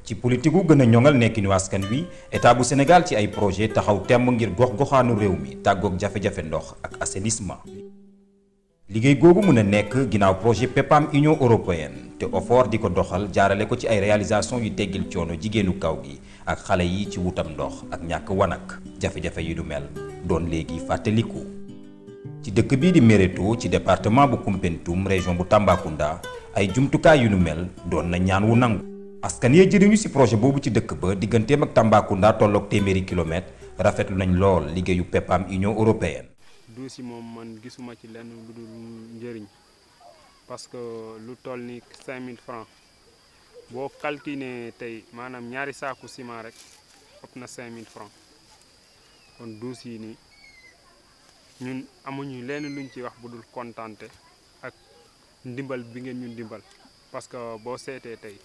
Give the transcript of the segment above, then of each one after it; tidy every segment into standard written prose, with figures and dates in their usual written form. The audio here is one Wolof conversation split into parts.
ci politique gu gën a ñoŋal nekkinu askan wi état bu Sénégal ci ay projet taxaw temm ngir gox-goxaanu réew mi tàggoog jafe-jafe ndox ak assainissement. liggéey googu mën a nekk ginnaaw projet PEPAM Union européenne te OFOR di ko doxal jaarale ko ci ay réalisation yu teggil coono jigéenu kaw gi ak xale yi ci wutam ndox ak ñàkk wanak jafe-jafe yu du mel doon léegi fàttaliku. ci dëkk bii di Méréto ci département bu Koumpentoum région bu Tambacounda ay jumtukaay yu nu mel doon na ñaan wu nangu. askan yee jëriñu ci projet boobu ci dëkk ba digganteem ak Tambacounda tolloog téeméeri kilomètre rafetlu nañ lool liggéeyu PEPAM Union européenne. duus yi moom man gisuma ci lenn lu dul njëriñ parce que lu toll ni 5000 francs boo calculé tey maanaam ñaari saaku ciment rek ëpp na 5000 francs kon duus yi nii ñun amuñu lenn luñ ci wax bu dul kontante ak ndimbal bi ngeen ñun dimbal parce que boo seetee tey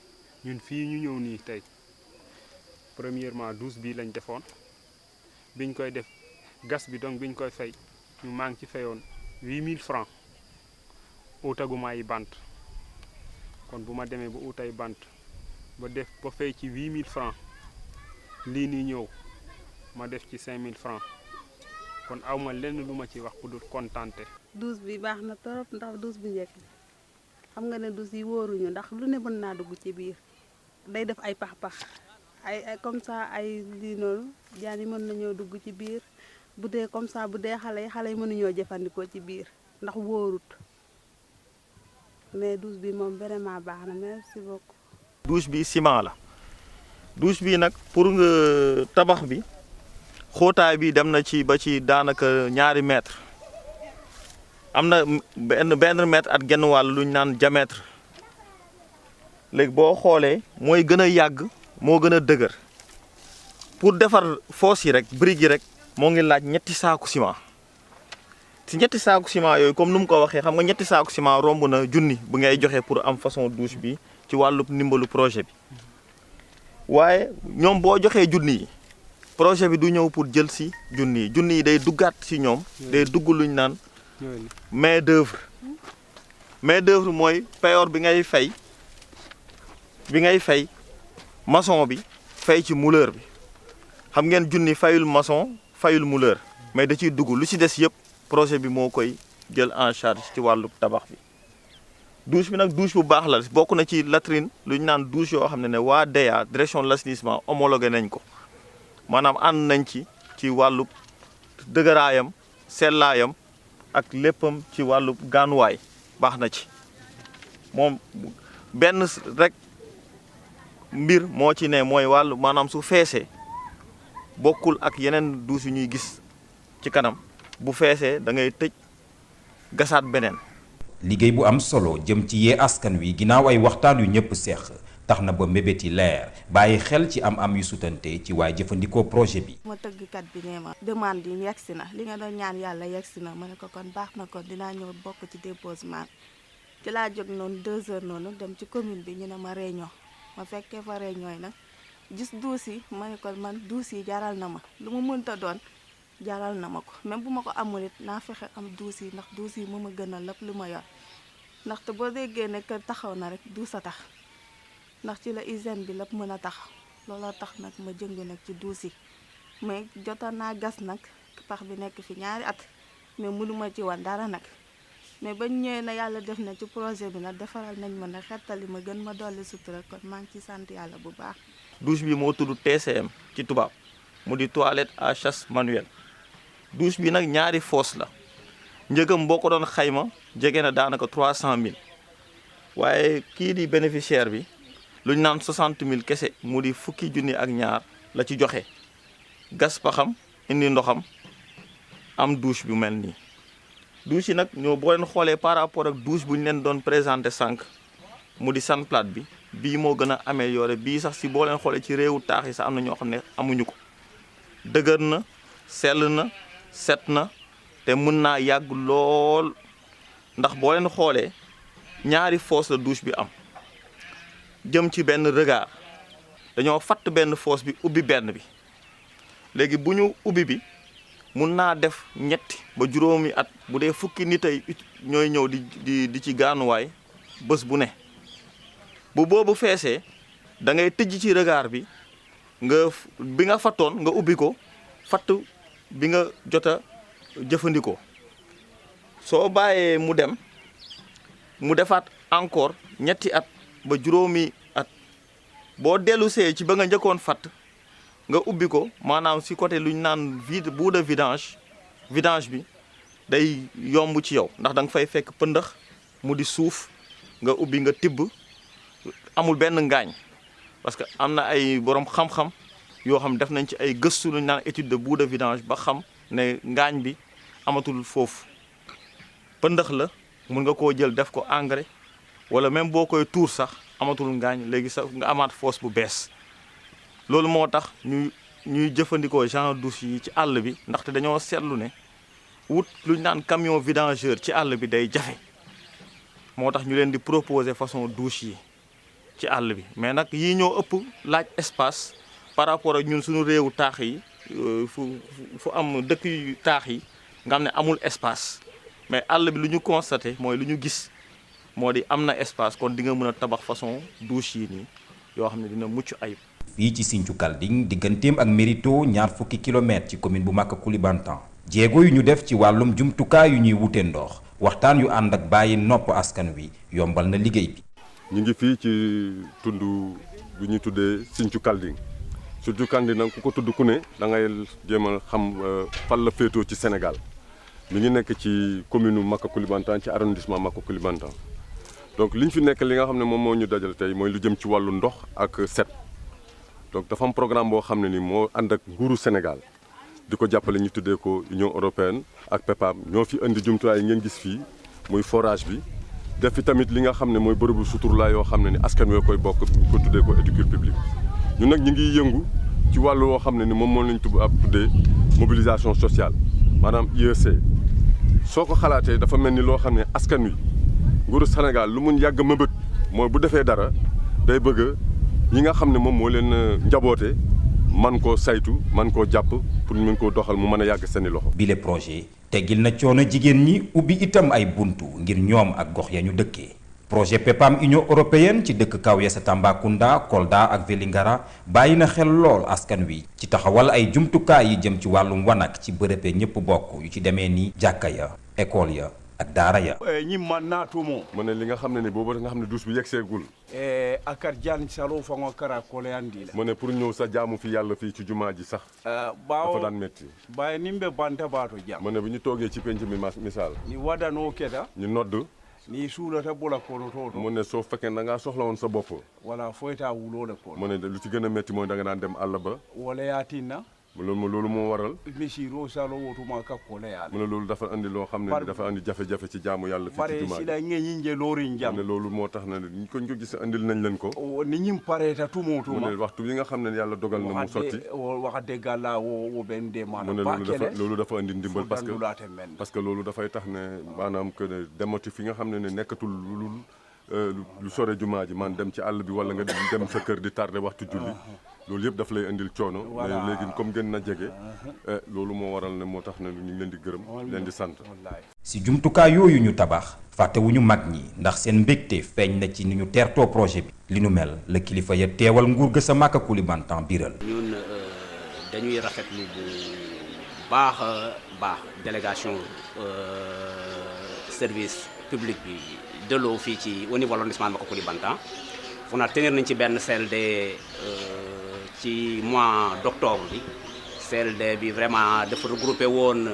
ñun fii ñu ñëw nii tey premièrement duus bii lañ defoon biñ koy def gas bi donc biñ koy fay ñu maa ngi ci fayoon 8000 francs utaguma ay bant kon bu ma demee ba ut ay bant ba def ba fay ci 8000 francs lii nii ñëw ma def ci 5000 francs kon awma lenn lu ma ci wax bu dul kontante. duus bi baax na torop ndax duus bu njëkk xam nga ne duus yi wóoruñu ndax lu ne mën naa dugg ci biir day def ay pax-pax ay comme ça ay lii noonu jaan yi mën nañoo dugg ci biir. bu dee comme ça bu dee xale yi mënuñoo jëfandikoo ci biir ndax wóorut mais douche bi moom vraiment baax na merci beaucoup. douche bi ciment la douche bi nag pour nga tabax bi xóotaay bi dem na ci ba ci daanaka 2 mètre am na benn mètre at genn wàll lu ñu naan diamètre léegi boo xoolee mooy gën a yàgg moo gën a dëgër pour defar fosse yi rek brique yi rek. moo ngi laaj 3 saaku ciment ci 3 saaku ciment yooyu comme nu mu ko waxee xam nga 3 saaku ciment romb na junni bu ngay joxe pour am façon douche bi ci wàllu ndimbalu projet bi waaye ñoom boo joxee junni yi projet bi du ñëw pour jël si junni yi day duggaat si ñoom day dugg luñ naan main d'œuvre mooy payoor bi ngay fay maçon bi fay ci mouleur bi xam ngeen junni fayul maçon fayul mouleur mais da ciy dugg lu ci des yëpp projet bi moo koy jël en charge ci wàllu tabax bi. douche bi nag douche bu baax la bokk na ci latrine lu ñu naan douche yoo xam ne waa DEA direction de l'assainissement homologué nañ ko maanaam ànd nañ ci wàllu dëgëraayam sellaayam ak léppam ci wàllu gaanuwaay baax na ci moom benn rek mbir moo ci ne mooy wàllu maanaam su feesee. bokkul ak yeneen douche yu ñuy gis ci kanam bu feesee da ngay tëj gasaat beneen. liggéey bu am solo jëm ci yee askan wi ginnaaw ay waxtaan yu ñëpp seex tax na ba mébét yi leer bàyyi xel ci am yu sutante ci waaye jëfandikoo projet bi. ma tëggkat bi nee ma demande yi yegsi na li nga doon ñaan yàlla yegsi na ma ne ko kon baax na kon dinaa ñëw bokk ci déposement ci laa jóg noonu 2 heures noonu dem ci commune bi ñu ne ma réunion ma fekkee fa réunion yi nag. gis duus yi ma ne ko man duus yi jaral na ma lu mu mënta doon jaral na ma ko même bu ma ko amul it naa fexe am duus yi ndax duus yi moo ma gënal lépp lu ma yor ndaxte boo déggee ne kër taxaw na rek duus a tax ndax ci la hygiène bi lépp mën a tax looloo tax nag ma jëng nag ci duus yi mais jotoon naa gas nag pax bi nekk fi 2 at mais mënuma ci wan dara nag mais bañ ñëwee na yàlla def na ci projet bi nag defaral nañ ma nag xettali ma gën ma dolli sutura kon maa ngi ci sant yàlla bu baax. douche bi moo tudd TCM ci tubaab mu di toilette à chasse manuelle douche bi nag 2 fosse la njëgam boo ko doon xayma jege na daanaka 300000 waaye kii di bénéficiaire bi lu ñu naan 60000 kese mu di 2 la ci joxe gas paxam indi ndoxam am douche bi mel nii. douche yi nag ñoo boo leen xoolee par rapport ak douche bu ñu leen doon présenté sànq mu di Sunplat bi bii moo gën a amélioré bii sax si boo leen xoolee ci réewu taax yi sax am na ñoo xam ne amuñu ko dëgër na sell na set na te mën naa yàgg lool ndax boo leen xoolee 2 fosse la douche bi am jëm ci benn regard dañoo fatt benn fosse bi ubbi benn bi léegi bu ñu ubbi bi mun naa def 3 ba 5 at bu dee 10 nit ay ñooy ñëw di ci gaanuwaay bés bu ne bu boobu feesee da ngay tëj ci regard bi nga fattoon nga ubbi ko fatt bi nga jot a jëfandikoo soo bàyyee mu dem mu defaat encore 3 at ba 5 at boo dellusee ci ba nga njëkkoon fatt nga ubbi ko maanaam si côté lu ñu naan bout de vidange bi day yomb ci yow ndax da nga fay fekk pëndëx mu di suuf nga ubbi nga tibb amul benn ngaañ parce que am na ay borom xam-xam yoo xam def nañ ci ay gëstu lu ñu naan étude de bout de vidange ba xam ne ngaañ bi amatul foofu pëndëx la mun nga koo jël def ko engrais wala même boo koy tuur sax amatul ngaañ léegi sax nga amaat fosse bu bees loolu moo tax ñuy jëfandikoo genre douche yi ci àll bi ndaxte dañoo seetlu ne wut lu ñu naan camion vidangeur ci àll bi day jafe moo tax ñu leen di proposer façon douche yi ci àll bi mais nag yii ñoo ëpp laaj espace par rapport ak ñun suñu réewu taax yi fu am dëkk yu taax yi nga xam ne amul espace mais àll bi lu ñu constaté mooy lu ñu gis moo di am na espace kon di nga mën a tabax façon douche yi nii yoo xam ne dina mucc ayib. fii ci Sinthiou Kalding digganteem ak Mérito 20 kilomètres ci commune bu Maka Koulibantang jéego yu ñu def ci wàllum jumtukaay yu ñuy wute ndox waxtaan yu ànd ak bàyyi nopp askan wi yombal na liggéey bi. ñu ngi fii ci tund bu ñuy tuddee Sinthiou Kalding Sinthiou Kalding nag ku ko tudd ku ne da ngay jéem a xam fan la féetoo ci Sénégal mi ngi nekk ci commune Maka Koulibantang ci arrondissement Maka Koulibantang donc li ñu fi nekk li nga xam ne moom moo ñu dajal tey mooy lu jëm ci wàllu ndox ak set donc dafa am programme boo xam ne ni moo ànd ak nguuru Sénégal di ko jàppale ñu tuddee ko Union européenne ak PEPAM ñoo fi indi jumtuwaay yi ngeen gis fii muy forage bi def fi tamit li nga xam ne mooy bërëbu suturlaa yoo xam ne ni askan wi koy bokk ñu ko tuddee ko éducation publique ñun nag ñu ngi yëngu ci wàllu woo xam ne ni moom moo lañ tuddee mobilisation sociale maanaam IEC soo ko xalaatee dafa mel ni loo xam ne askan wi nguuru Sénégal lu mun yàgg mëbët mooy bu defee dara day bëgg ñi nga xam ne moom moo leen njaboote man koo saytu man koo jàpp pour ñu mën koo doxal mu mën a yàgg seeni loxo. bile projet teggil na coono jigéen ñi ubbi itam ay buntu ngir ñoom ak gox ya ñu dëkkee. projet PEPAM Union européenne ci dëkk kaw ya sa Tambacounda Kolda ak Vélingara bàyyi na xel lool askan wi ci taxawal ay jumtukaay yi jëm ci wàllum wanak ci bërëb ñëpp bokk yu ci demee ni jàkka ya école ya ak daara ya. ñi man naatumo mu ne li nga xam ne ni boobu nga xam ne douche bi yegseegul. akar jaan salo fa nga kara koleandi la. mu ne pour ñëw sa jaamu fi yàlla fii ci jumaa ji sax. dafa daan métti. bàyyi ni mbe banta baato jàmm. mu ne bu ñu toogee ci penc mi misaal. ni wadanoo keda. ñu nodd. ni suulata bula kono toto. mu ne soo fekkee da ngaa soxla woon sa bopp. wala foyta wuloo la kono. mu ne lu ci gën a métti mooy da nga daan dem àll ba. wala yaatinna. loolu moo waral. misiro salo wotuma ka kole yaala. mu ne loolu dafa andi loo xam ne dafa andi jafe-jafe ci jaamu yàlla. fii ci jumaa si la ngeen ñi loori njam. mu ne loolu moo tax na ñu ko gis andil nañ leen ko. ni ñim pareeta tumu. mu ne waxtu yi nga xam ne yàlla dogal na mu sotti. wax dëgg yàlla wo benn de maanaam. mu ne loolu dafa andi ndimbal parce que loolu dafay tax ne maanaam que ne demati fi nga xam ne nekkatul lu sore jumaa ji man dem ci àll bi wala nga dem sa kër di tardé waxtu julli. loolu yëpp daf lay indil coono. mais léegi comme gën na jege. loolu moo waral ne moo tax ne ñu ngi leen di gërëm leen di sant. si jumtukaay yooyu ñu tabax fàttewuñu mag ñi ndax seen mbégte feeñ na ci ni ñu teertoo projet bi. li nu mel la kilifa ya teewal nguur ga sa Maka Koulibantang biral. ñun dañuy rafetlu bu baax a baax délégation service public bi de l'eau fii ci au niveau de l'arrondissement Maka Koulibantang fu na tenir nañ ci benn CLD. ci mois d'octobre bi CLD bi vraiment dafa regroupé woon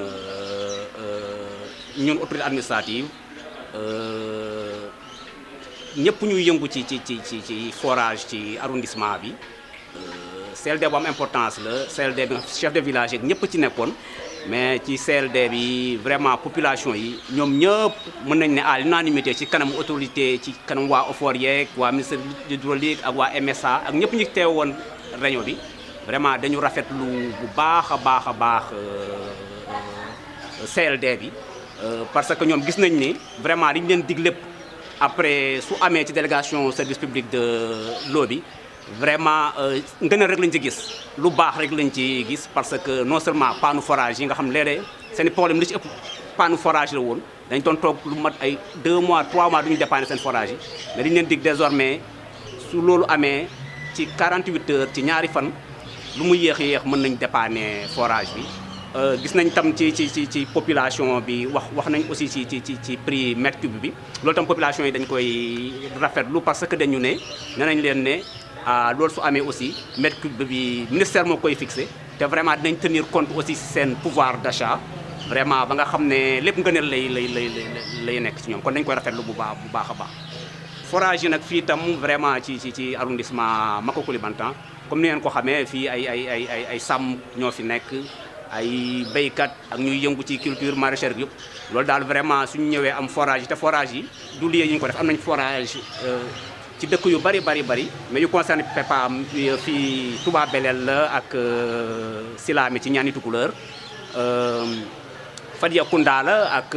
ñun autorité administrative ñëpp ñuy yëngu ci forage ci arrondissement bi CLD bu am importance la CLD bi chef de village yeeg ñëpp ci nekkoon mais ci CLD bi vraiment population yi ñoom ñëpp mën nañ ne à l'unanimité ci kanam autorité ci kanam waa OFOR yeeg waa ministère de l'hydraulique ak waa MSA ak ñëpp ñu teew woon réunion bi vraiment dañu rafetlu bu baax a baax CLD bi parce que ñoom gis nañ ni vraiment li ñu leen dig lépp après su amee ci délégation service public de l'eau bi vraiment ngëneel rek lañ ci gis lu baax rek lañ ci gis parce que non seulement panneau forage yi nga xam léeg-léeg seen problème li ci ëpp panneau forage la woon dañ doon toog lu mat ay 2 mois 3 mois du ñu dépanner seen forage yi mais li ñu leen dig désormais su loolu amee ci 48 heures ci ñaari fan lu mu yéex mën nañ dépanner forage bi. gis nañ tam ci population bi wax nañ aussi ci prix mètre cube bi loolu tam population yi dañ koy rafetlu parce que dañu ne nañ leen ne loolu su amee aussi mètre cube bi ministère moo koy fixé te vraiment dinañ tenir compte aussi seen pouvoir d'achat vraiment ba nga xam ne lépp ngëneel lay nekk ci ñoom kon dañ koy rafetlu bu baax a baax. forage yi nag fii tam vraiment ci arrondissement Maka Koulibantang comme ni ngeen ko xamee fii ay sàmm ñoo fi nekk. ay béykat ak ñuy yëngu ci culture maraîchère bi yëpp loolu daal vraiment suñu ñëwee am forage yi te forage yi du lieu yi ñu ko def am nañ forage ci dëkk yu bari mais yu concerne PEPAM fii Touba Belel la ak Silame ci ñaani Tukulër Fadia Kounda la ak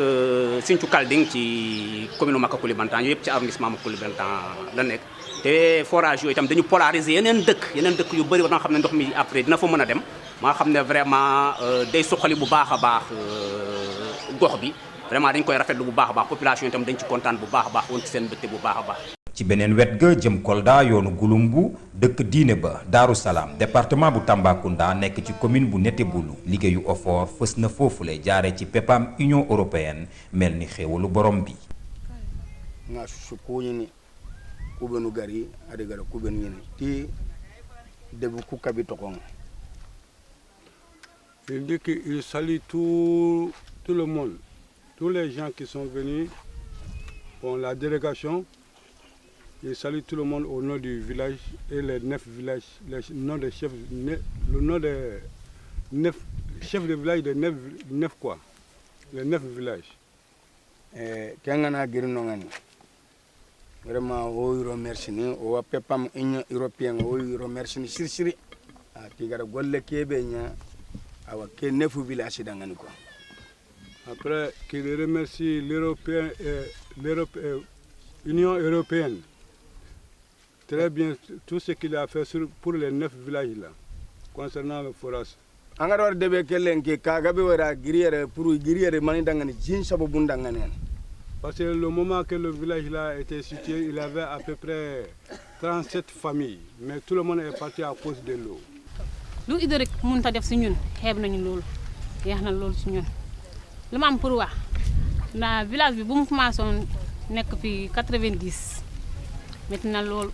Sinthiou Kalding ci commune Maka Koulibantang yooyu yëpp ci arrondissement Maka Koulibantang la nekk te forage yooyu itam dañu polariser yeneen dëkk yu bari war nga xam ne ndox mi après dina fa mën a dem maa xam ne vraiment day suqali bu baax a baax gox bi vraiment dañ koy rafetlu bu baax a baax population itam dañ ci kontaan bu baax a baax woon ci seen mbégte bu baax a baax. ci beneen wet ga jëm Kolda yoonu Gouloumbou dëkk diine ba Daaru Salaam département bu Tambacounda nekk ci commune bu Netebulu liggéeyu OFOR fës na foofule jaare ci PEPAM Union européenne mel ni xéewalu borom bi. nga su kuñini kubenu gari adigara kubenu yene ti debu ku kabi tokon. Il dit qu'il salue tout le monde, tous les gens qui sont venus, bon, la délégation, il salue tout le monde au nom du village et les 9 villages, le nom des chefs, le nom des 9 chefs de village de 9 quoi, les 9 villages. Kengana Girinongani, vraiment, on remercie, on va PEPAM Union européenne, on remercie Siri, Tigara Golle Kébenya. Après qu'il remercie l'Union européenne, très bien tout ce qu'il a fait pour les 9 villages là, concernant le forage. Parce que le moment que le village là a été situé, il avait à peu près 37 familles, mais tout le monde est parti à cause de l'eau. lu Idriss mënut a def si ñun xeeb nañu loolu yeex na loolu si ñun lu ma am pour wax ndax village bi bu mu commencé woon nekk fi 90 métti na loolu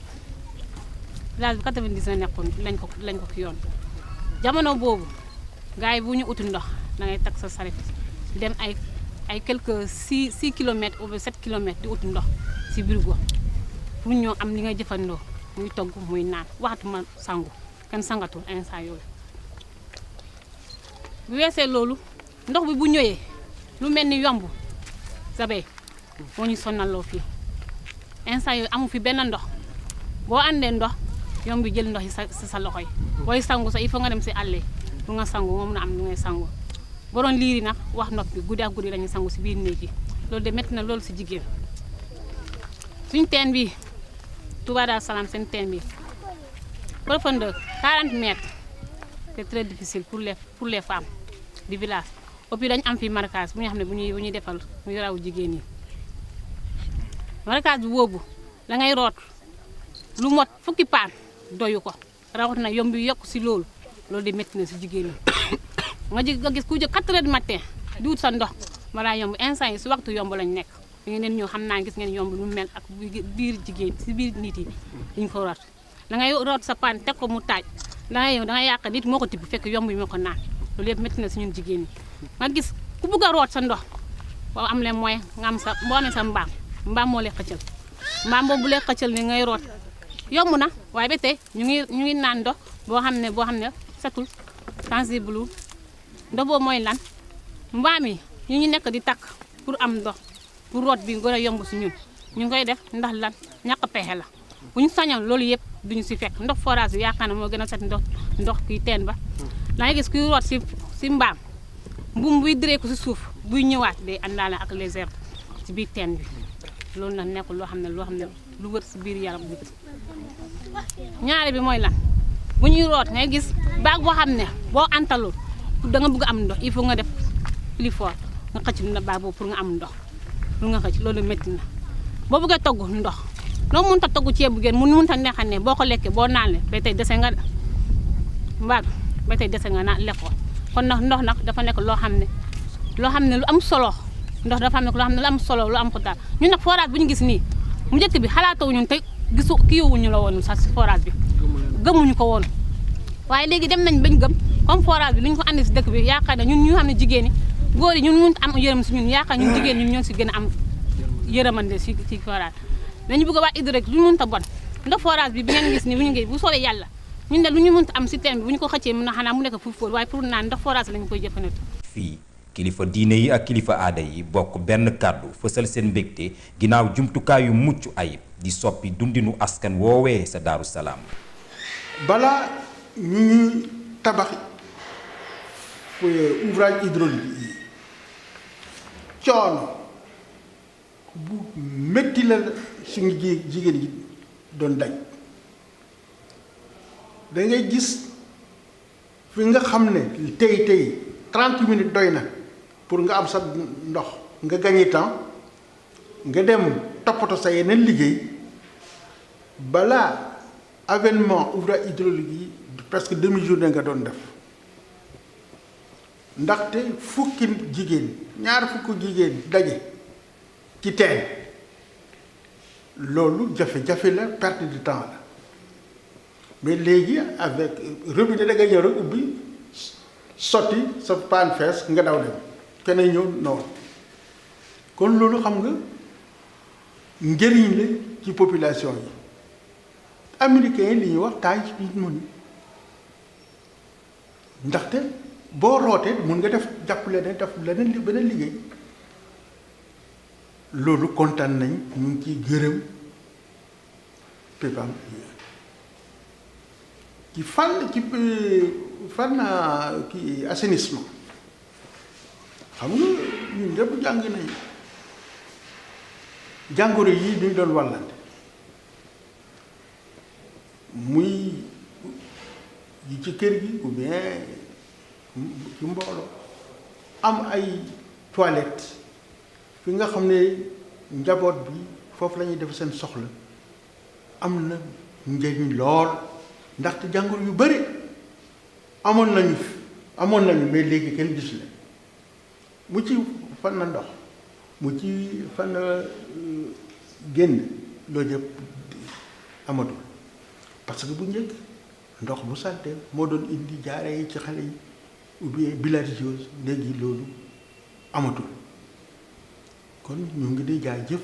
village bi 90 la nekkoon lañ ko ki yoon jamono boobu gars yi bu ñu uti ndox da ngay tag sa saret dem ay quelques 6 kilomètres ou 7 kilomètres di uti ndox si birigo pour ñoo am li ngay jëfandoo muy togg muy naan waxatuma sangu kan sangatul instant yooyu bu weesee loolu ndox bi bu ñëwee lu mel ni yomb sabee moo ñu sonaloo fii instant yooyu amu fi benn ndox boo àndee ndox yomb bi jël ndox yi sa loxo yi booy sangu sax il faut nga dem si àll pour nga sangu moom na am lu ngay sangu boroon liiri nag wax ndox bi guddi ak guddi lañuy sangu si biir néeg yi loolu de métti na loolu si jigéen suñ teen bi Touba Darou Salam seen teen bi profondeur 40 mètres c'est très difficile pour les femmes du village et puis dañu am fi marquage bu ñu xam ne bu ñuy defal muy raw jigéen ñi marquage bi boobu la ngay root lu mot fukki paan doyu ko rawat na yomb yokk si loolu di métti na si jigéen ñi nga gis ku jóg 4 heures du matin di wut sa ndox balaa yomb instant yi si waxtu yomb lañ nekk fi ngeen ñëw xam naa gis ngeen yomb lu mel ak biir jigéen si biir nit yi ñu ko root da ngay root sa paan teg ko mu taaj da ngay yàq nit moo ko tibb fekk yomb yi moo ko naan loolu yëpp métti na si ñun jigéen ñi nga gis ku bugg a root sa ndox boo am leen mooy nga am boo amee sa mbaam moo lay xëccal mbaam boobu bu lay xëccal ni ngay root yomb na waaye ba tey ñu ngi naan ndox boo xam ne setul sensible ndox boobu mooy lan mbaam yi ñu ngi nekk di takk pour am ndox pour root bi gën a yomb si ñun ñu ngi koy def ndax lan ñàkk pexe la bu ñu sañoon loolu yëpp duñu si fekk ndox forage bi yaakaar na moo gën a set ndox kii teen ba da ngay gis kuy root si mbaam mbuum buy diree ko si suuf buy ñëwaat day àndaale ak les herbes si biir teen bi loolu nag nekkul loo xam ne lu wër si biir yaram bi ñaare bi mooy lan bu ñuy root ngay gis baag boo xam ne boo antalul da nga bëgg am ndox il faut nga def plus fort nga xëcc na baag boobu pour nga am ndox pour nga xëcc loolu métti na boo bëggee togg ndox loo mënut a togg ceeb bu gën mënut a neexal ne boo ko lekkee boo naanee ba tey dese nga mbaat ba tey dese nga naan lekk ko kon ndox nag dafa nekk loo xam ne lu am solo ndox dafa nekk loo xam ne lu am solo lu am ko daal ñun nag forage bu ñu gis nii mu njëkk bi xalaatoo ñun te gisu kiiwuñu la woon sax si forage bi gëmuñu ko woon waaye léegi dem nañ bañ gëm comme forage bi lu ñu ko andi si dëkk bi yaakaar na ñun ñu xam ne jigéen ñi góor yi ñun mënut am yërëm si ñun yaakaar ñun jigéen ñun ñoo si gën a am yërëmande si forage mais ñu bëgg a wax hydraulique lu ñu mënut a bon ndox forage bi ngeen gis ni bu ñu ngi bu soobee yàlla ñun ne lu ñu mënut am si teen bi bu ñu ko xëccee mën na xanaa mu nekk fu fóot waaye pour naan ndox forage lañu koy jëfandikoo. fii kilifa diine yi ak kilifa aada yi bokk benn kàddu fësal seen mbégte ginnaaw jumtukaay yu mucc ayib di soppi dundinu askan woowee sa Daaru Salaam. balaa ñu ñuy tabax ouvrage hydraulique yi coono bu métti la suñu jigéen yi doon daj da ngay gis fi nga xam ne tey 30 minutes doy na pour nga am sa ndox nga gagné temps nga dem toppatoo sa yeneen liggéey balaa avènement ouvrage hydraulique yi presque demi-journée nga doon def ndaxte fukki jigéen ñaar fukki jigéen daje ci teen loolu jafe-jafe la perte de temps la mais léegi avec robinet da nga ñëw rek ubbi sotti sa paan fees nga daw dem keneen ñëw noonu kon loolu xam nga njëriñ la ci population yi américains yi li ñuy wax taille mun ndaxte boo rootee mun nga def jàpp leneen def leneen beneen liggéey loolu kontaan nañ ñu ngi ciy gërëm PEPAM ci fànn ki assainissement xam nga ñun ñëpp jàng nañu jàngoro yi ñu doon wàllante muy yi ci kër gi ou bien ci mbooloo am ay toilettes fi nga xam ne njaboot bi foofu la ñuy def seen soxla am na njëriñ lool ndaxte jàngoro yu bëri amoon nañu mais léegi kenn gis leen mu ci fan na ndox mu ci fan na génn loolu yëpp amatul parce que bu njëkk ndox bu salte moo doon indi jaare yi ci xale yi ou bien bilharziose léegi loolu amatul kon ñu ngi di jaajëf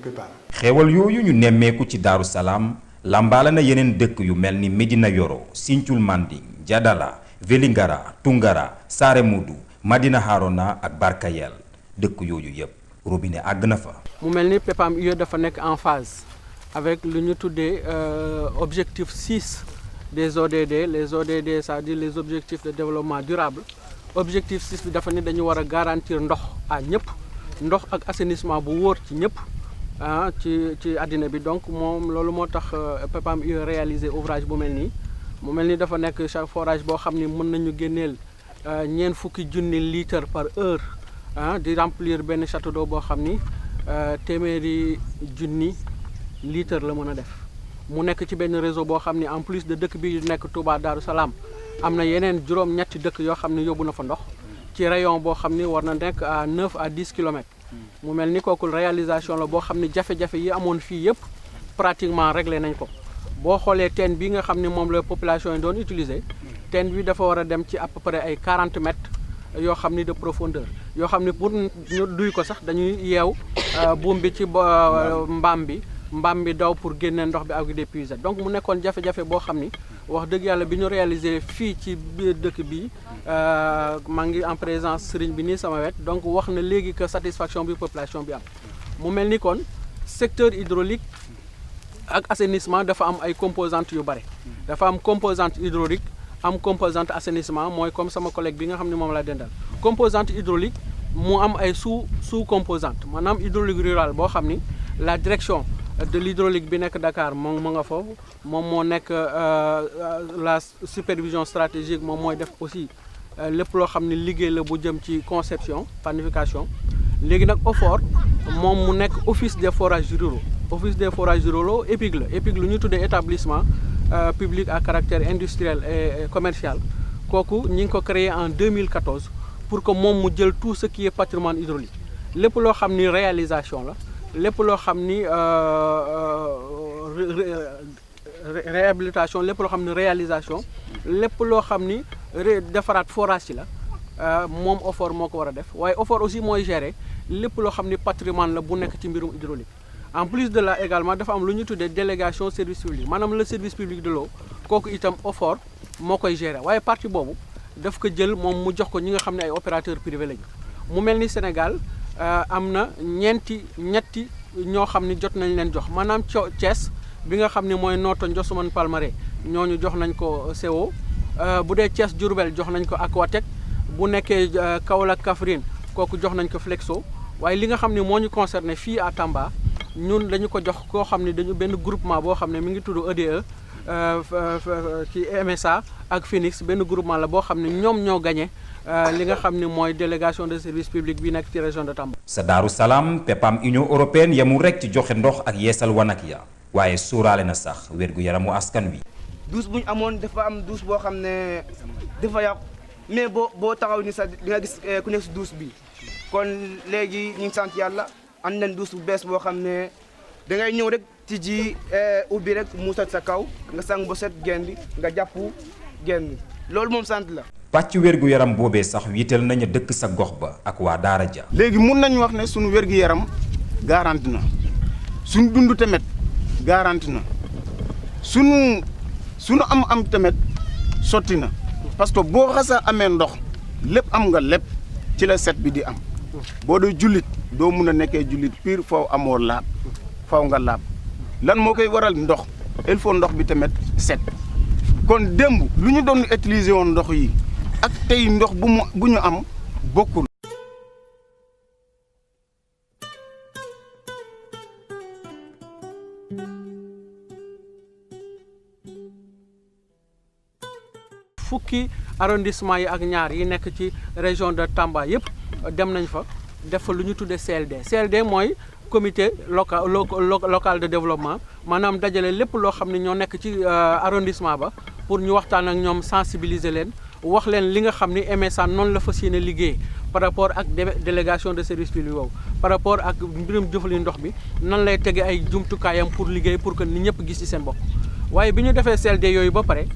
PEPAM. xeewal yooyu ñu nemmeeku ci Daaru Salaam lambaala na yeneen dëkk yu mel ni Médina Yoro Sinthiou Manding Jadala Vélingara Tungara Saare Mudu Madina Harona ak Barkayel dëkk yooyu yëpp robinet àgg na fa. mu mel ni PEPAM UE dafa nekk en phase avec lu ñu tuddee objectif 6 des ODD les ODD c'est-à-dire les objectifs de développement durable objectif 6 bi dafa ni dañu war a garantir ndox à ñëpp ndox ak assainissement bu wóor ci ñëpp ci àddina bi donc moom loolu moo tax PEPAM UE réaliser ouvrage bu mel nii mu mel ni dafa nekk chaque forage boo xam ni mën nañu génneel ñeent fukki junni litres par heure di remplir benn château d'eau boo xam ni téeméeri junni litre la mën a def mu nekk ci benn réseau boo xam ni en plus de dëkk bi nekk Touba Darou Salaam am na yeneen juróom-ñetti dëkk yoo xam ne yóbbu na fa ndox ci rayon boo xam ni war na nekk à 9 à 10 kilomètres mu mel ni kooku réalisation la boo xam ni jafe-jafe yi amoon fii yëpp pratiquement réglé nañ ko boo xoolee teen bi nga xam ne moom la population yi doon utiliser teen bi dafa war a dem ci à peu près ay 40 mètres yoo xam ni de profondeur yoo xam ni pour ñu duy ko sax dañuy yeew buum bi ci mbaam bi daw pour génne ndox bi ak des puisettes donc mu nekkoon jafe-jafe boo xam ni wax dëgg yàlla bi ñu réaliser fii ci biir dëkk bi maa ngi en présence sëriñ bi nii sama wet donc wax na léegi que satisfaction bi population bi am mu mel ni kon secteur hydraulique ak assainissement dafa am ay composantes yu bare dafa am composante hydraulique am composante assainissement mooy comme sama collègue bi nga xam ne moom laa dendal composante hydraulique mu am ay sous composante maanaam hydraulique rural boo xam ni la direction de l'hydraulique bi nekk Dakar moom mu nga foofu moom moo nekk la supervision stratégique moom mooy def aussi lépp loo xam ne liggéey la bu jëm ci conception planification léegi nag OFOR moom mu nekk office des forages ruraux office des forages ruraux EPIC la EPIC lu ñu tuddee établissement public à caractère industriel et commercial kooku ñi ngi ko créé en 2014 pour que moom mu jël tout ce qui est patrimoine hydraulique lépp loo xam ni réalisation la lépp loo xam ni réhabilitation lépp loo xam ni réalisation lépp loo xam ni defaraat forage ci la moom OFOR moo ko war a def waaye OFOR aussi mooy gérer lépp loo xam ni patrimoine la bu nekk ci mbirum hydraulique en plus de là également dafa am lu ñu tuddee délégation service public maanaam le service public de l'eau kooku itam OFOR moo koy gérer waaye partie boobu daf ko jël moom mu jox ko ñi nga xam ne ay opérateurs privés lañu mu mel ni Sénégal am na ñetti ñoo xam ni jot nañ leen jox maanaam Thiès bi nga xam ne mooy Notto Ndiossouman Palmarin ñooñu jox nañ ko CO bu dee Thiès Diourbel jox nañ ko Aquatec bu nekkee Kaolack Kaffrine kooku jox nañ ko Flexo waaye li nga xam ne moo ñu concerné fii à Tamba ñun dañu ko jox koo xam ne dañu benn groupement boo xam ne mi ngi tudd EDE ci MSA ak Phoenix benn groupement la boo xam ne ñoom ñoo gagné li nga xam ne mooy délégation de service public bi nekk ci région de Tamba. sa Daaru Salaam PEPAM Union européenne yemul rek ci joxe ndox ak yeesal wanak ya waaye suuraale na sax wér-gu-yaramu askan wi. douche bu ñu amoon dafa am douche boo xam ne dafa yàqu mais boo taxaw ni sax di nga gis ku nekk si douche bi kon léegi ñu ngi sant yàlla am nañ douche bu bees boo xam ne da ngay ñëw rek tijji ubbi rek mu set sa kaw nga sang ba set génn nga jàpp génn loolu moom sant la. pàcc wér-gu-yaram boobee sax wiital nañu dëkk sa gox ba ak waa Daara ja. léegi mun nañu wax ne suñu wér-gu-yaram garanti na suñu dund tamit garanti na suñu am tamit sotti na parce que boo xasa amee ndox lépp am nga lépp ci la set bi di am boo dee jullit doo mun a nekkee jullit pire faw amoo laab faw nga laab lan moo koy waral ndox il faut ndox bi tamit set kon démb lu ñu doon utiliser woon ndox yi ak tey ndox bu ñu am bokkul. fukki arrondissement yi ak ñaar yi nekk ci région de Tamba yëpp dem nañ fa def fa lu ñu tuddee CLD mooy comité local de développement maanaam dajale lépp loo xam ne ñoo nekk ci arrondissement ba pour ñu waxtaan ak ñoom sensibiliser leen wax leen li nga xam ni MSA noonu la fas yéene liggéey par rapport ak délégation de service public boobu par rapport ak mbirum jëfali ndox bi nan lay tege ay jumtukaayam pour liggéey pour que nit ñëpp gis ci seen bopp waaye bi ñu defee CLD yooyu ba pare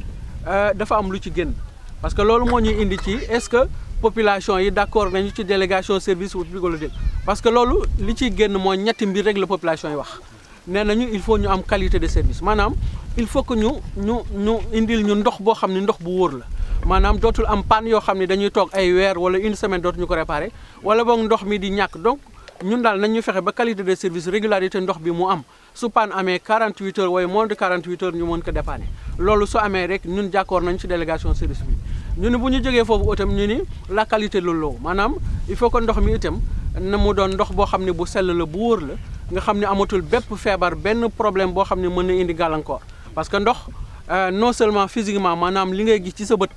dafa am lu ci génn parce que loolu moo ñuy indi ci est-ce que population yi d'accord nañu ci délégation service public wala déet parce que loolu li ciy génn mooy ñetti mbir rek la population yi wax nee nañu il faut ñu am qualité de service maanaam il faut que ñu indil ñu ndox boo xam ne ndox bu wóor la maanaam dootul am panne yoo xam ne dañuy toog ay weer wala une semaine dootuñu ko réparer wala boog ndox mi di ñàkk donc ñun daal nañ ñu fexe ba qualité de service régularité ndox bi mu am su panne amee 48 heures waaye moins de 48 heures ñu mën ko dépanner loolu su amee rek ñun d'accord nañ ci délégation service bi ñu ne bu ñu jógee foofu itam ñu ni la qualité de l'eau maanaam il faut que ndox mi itam na mu doon ndox boo xam ne bu sell la bu wóor la nga xam ne amatul bépp feebar benn problème boo xam ne mën na indi gàllankoor parce que ndox non seulement physiquement maanaam li ngay gis ci sa bët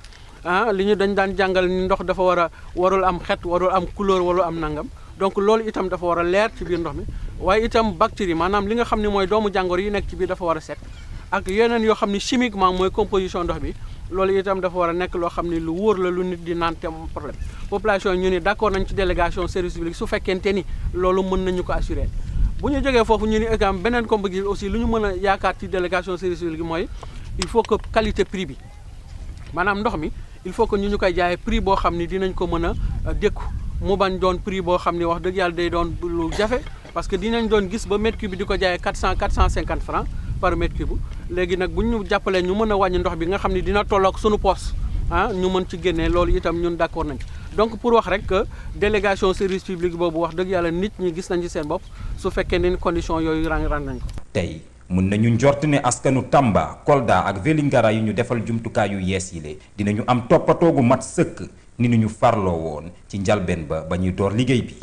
li ñu dañ daan jàngal ni ndox dafa warul am xet warul am couleur warul am nangam donc loolu itam dafa war a leer ci biir ndox mi waaye itam bactérie maanaam li nga xam ne mooy doomu jàngoro yi nekk ci biir dafa war a set ak yeneen yoo xam ne chimiquement mooy composition ndox bi loolu itam dafa war a nekk loo xam ne lu wóor la lu nit di naan te problème population ñu ni d'accord nañ ci délégation service public su fekkente ni loolu mën nañu ko assurer bu ñu jógee foofu ñu ni également beneen compétition aussi lu ñu mën a yaakaar ci délégation service public mooy il faut que qualité prix bi maanaam ndox mi il faut que ñu koy jaayee prix boo xam ni dinañ ko mën a dékku mu bañ doon prix boo xam ni wax dëgg yàlla day doon lu jafe parce que dinañ doon gis ba mètre cube bi di ko jaayee 450 francs par mètre cube léegi nag bu ñu jàppalee ñu mën a wàññi ndox bi nga xam ni dina tolloog suñu poos ñu mën ci génnee loolu itam ñun d'accord nañ donc pour wax rek que délégation service public boobu wax dëgg yàlla nit ñi gis nañ ci seen bopp su fekkee ne condition yooyu rang nañ ko. tey mën nañu njort ne askanu Tamba Kolda ak Vélingara yi ñu defal jumtukaay yu yees yi le dinañu am toppatoo gu mat sëkk ni ñu farloo woon ci njalbeen ba ñuy door liggéey bi.